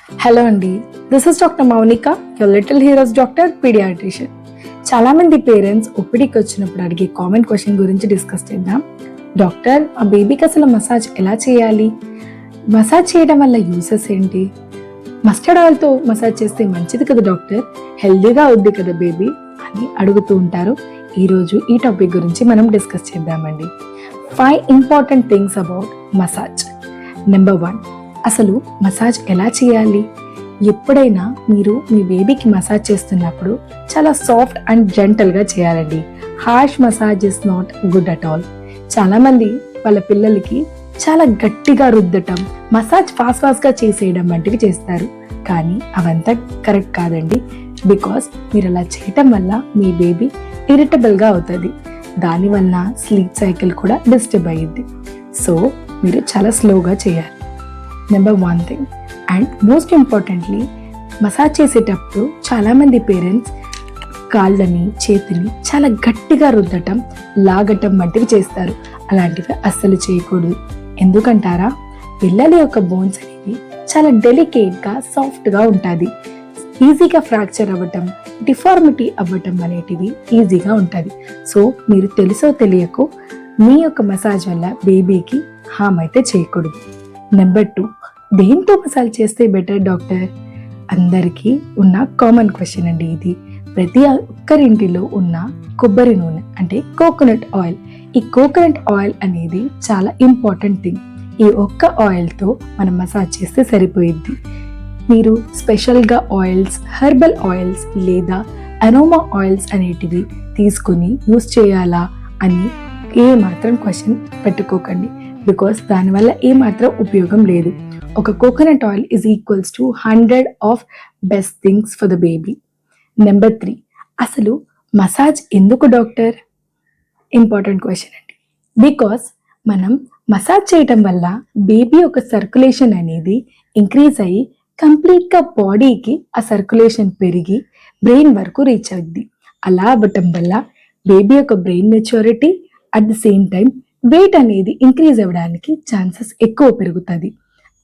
Hello అండి, this is doctor Mounika, your little heroes doctor, paediatrician. చాలా మంది పేరెంట్స్ ఒపిడికి వచ్చినప్పుడు అడిగే కామన్ క్వశ్చన్ గురించి డిస్కస్ చేద్దాం. డాక్టర్, ఆ బేబీకి అసలు మసాజ్ ఎలా చేయాలి? మసాజ్ చేయడం వల్ల యూసెస్ ఏంటి? మస్టర్డ్ ఆయిల్తో మసాజ్ చేస్తే మంచిది కదా డాక్టర్, హెల్దీగా అవుద్ది కదా బేబీ అని అడుగుతూ ఉంటారు. ఈరోజు ఈ టాపిక్ గురించి మనం డిస్కస్ చేద్దామండి. 5 important things about massage. Number 1, అసలు మసాజ్ ఎలా చేయాలి? ఎప్పుడైనా మీరు మీ బేబీకి మసాజ్ చేస్తున్నప్పుడు చాలా సాఫ్ట్ అండ్ జెంటల్గా చేయాలండి. Harsh massage is not good at all. చాలా మంది వాళ్ళ పిల్లలకి చాలా గట్టిగా రుద్దటం, మసాజ్ ఫాస్ట్గా చేసేయడం వంటివి చేస్తారు. కానీ అవంతా కరెక్ట్ కాదండి. బికాస్ మీరు అలా చేయటం వల్ల మీ బేబీ ఇరిటబుల్గా అవుతుంది. దానివల్ల స్లీప్ సైకిల్ కూడా డిస్టర్బ్ అయ్యింది. సో మీరు చాలా స్లోగా చేయాలి. Number 1 thing, and most importantly, massage చేసేటప్పుడు చాలామంది పేరెంట్స్ కాళ్ళని చేతిని చాలా గట్టిగా రుద్దటం, లాగటం వంటివి చేస్తారు. అలాంటివి అస్సలు చేయకూడదు. ఎందుకంటారా? పిల్లల యొక్క బోన్స్ అనేవి చాలా డెలికేట్గా సాఫ్ట్గా ఉంటుంది. ఈజీగా ఫ్రాక్చర్ అవ్వటం, డిఫార్మిటీ అవ్వటం అనేటివి ఈజీగా ఉంటుంది. సో మీరు తెలుసో తెలియకో మీ యొక్క మసాజ్ వల్ల బేబీకి హామ్ అయితే చేయకూడదు. నెంబర్ 2, దేంతో మసాజ్ చేస్తే బెటర్ డాక్టర్? అందరికీ ఉన్న కామన్ క్వశ్చన్ అండి ఇది. ప్రతి ఒక్కరింటిలో ఉన్న కొబ్బరి నూనె అంటే కోకోనట్ ఆయిల్. ఈ కోకోనట్ ఆయిల్ అనేది చాలా ఇంపార్టెంట్ థింగ్. ఈ ఒక్క ఆయిల్తో మనం మసాజ్ చేస్తే సరిపోయిద్ది. మీరు స్పెషల్గా ఆయిల్స్, హెర్బల్ ఆయిల్స్ లేదా అరోమా ఆయిల్స్ అనేటివి తీసుకుని యూస్ చేయాలా అని ఏమాత్రం క్వశ్చన్ పెట్టుకోకండి. బికాస్ దానివల్ల ఏమాత్రం ఉపయోగం లేదు. ఒక coconut oil is equals to 100 of best things for the baby. Number 3, అసలు మసాజ్ ఎందుకు డాక్టర్? ఇంపార్టెంట్ క్వశ్చన్ అండి. బికాస్ మనం మసాజ్ చేయటం వల్ల బేబీ యొక్క సర్క్యులేషన్ అనేది ఇంక్రీజ్ అయ్యి కంప్లీట్గా బాడీకి ఆ సర్క్యులేషన్ పెరిగి బ్రెయిన్ వరకు రీచ్ అవుద్ది. అలా అవ్వటం వల్ల బేబీ యొక్క brain maturity, at the same time weight అనేది ఇంక్రీజ్ అవ్వడానికి ఛాన్సెస్ ఎక్కువ పెరుగుతుంది.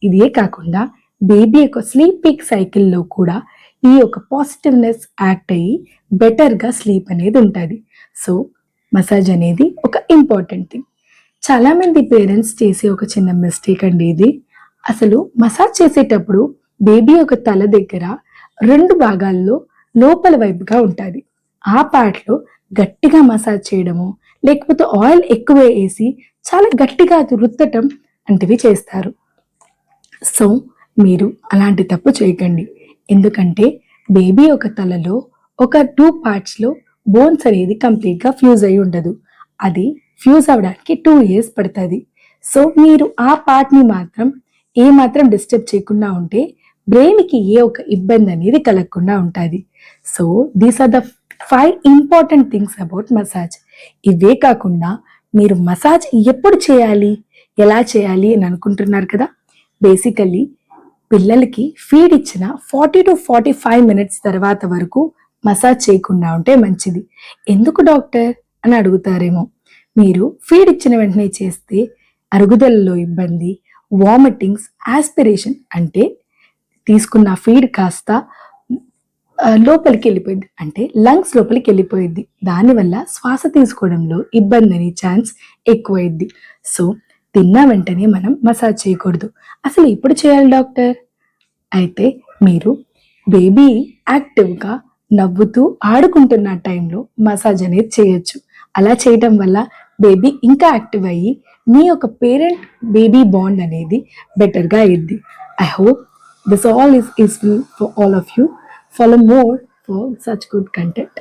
ఇదే కాకుండా బేబీ యొక్క స్లీపింగ్ సైకిల్లో కూడా ఈ యొక్క పాజిటివ్నెస్ యాక్ట్ అయ్యి బెటర్గా స్లీప్ అనేది ఉంటుంది. సో మసాజ్ అనేది ఒక ఇంపార్టెంట్ థింగ్. చాలామంది పేరెంట్స్ చేసే ఒక చిన్న మిస్టేక్ అండి ఇది. అసలు మసాజ్ చేసేటప్పుడు బేబీ యొక్క తల దగ్గర 2 భాగాల్లో లోపల వైపుగా ఉంటుంది. ఆ పార్ట్లో గట్టిగా మసాజ్ చేయడము, లేకపోతే ఆయిల్ ఎక్కువ వేసి చాలా గట్టిగా రుద్దటం వంటివి చేస్తారు. సో మీరు అలాంటి తప్పు చేయకండి. ఎందుకంటే బేబీ యొక్క తలలో ఒక 2 పార్ట్స్లో బోన్స్ అనేది కంప్లీట్గా ఫ్యూజ్ అయి ఉండదు. అది ఫ్యూజ్ అవ్వడానికి 2 years పడుతుంది. సో మీరు ఆ పార్ట్ని మాత్రం ఏమాత్రం డిస్టర్బ్ చేయకుండా ఉంటే బ్రెయిన్కి ఏ ఒక ఇబ్బంది అనేది కలగకుండా ఉంటుంది. So these are the 5 important things about massage. ఇవే కాకుండా మీరు మసాజ్ ఎప్పుడు చేయాలి, ఎలా చేయాలి అని అనుకుంటున్నారు కదా. బేసికల్లీ పిల్లలకి ఫీడ్ ఇచ్చిన 40 to 45 minutes తర్వాత వరకు మసాజ్ చేయకుండా ఉంటే మంచిది. ఎందుకు డాక్టర్ అని అడుగుతారేమో. మీరు ఫీడ్ ఇచ్చిన వెంటనే చేస్తే అరుగుదలలో ఇబ్బంది, వామిటింగ్స్, ఆస్పిరేషన్ అంటే తీసుకున్న ఫీడ్ కాస్త లోపలికి వెళ్ళిపోయింది, అంటే లంగ్స్ లోపలికి వెళ్ళిపోయింది. దానివల్ల శ్వాస తీసుకోవడంలో ఇబ్బంది అనే ఛాన్స్ ఎక్కువైద్ది. సో తిన్న వెంటనే మనం మసాజ్ చేయకూడదు. అసలు ఎప్పుడు చేయాలి డాక్టర్? అయితే మీరు బేబీ యాక్టివ్గా నవ్వుతూ ఆడుకుంటున్న టైంలో మసాజ్ అనేది చేయొచ్చు. అలా చేయడం వల్ల బేబీ ఇంకా యాక్టివ్ అయ్యి మీ యొక్క పేరెంట్ బేబీ బాండ్ అనేది బెటర్గా అయ్యిద్ది. I hope this all is useful for all of you. Follow more for such good content.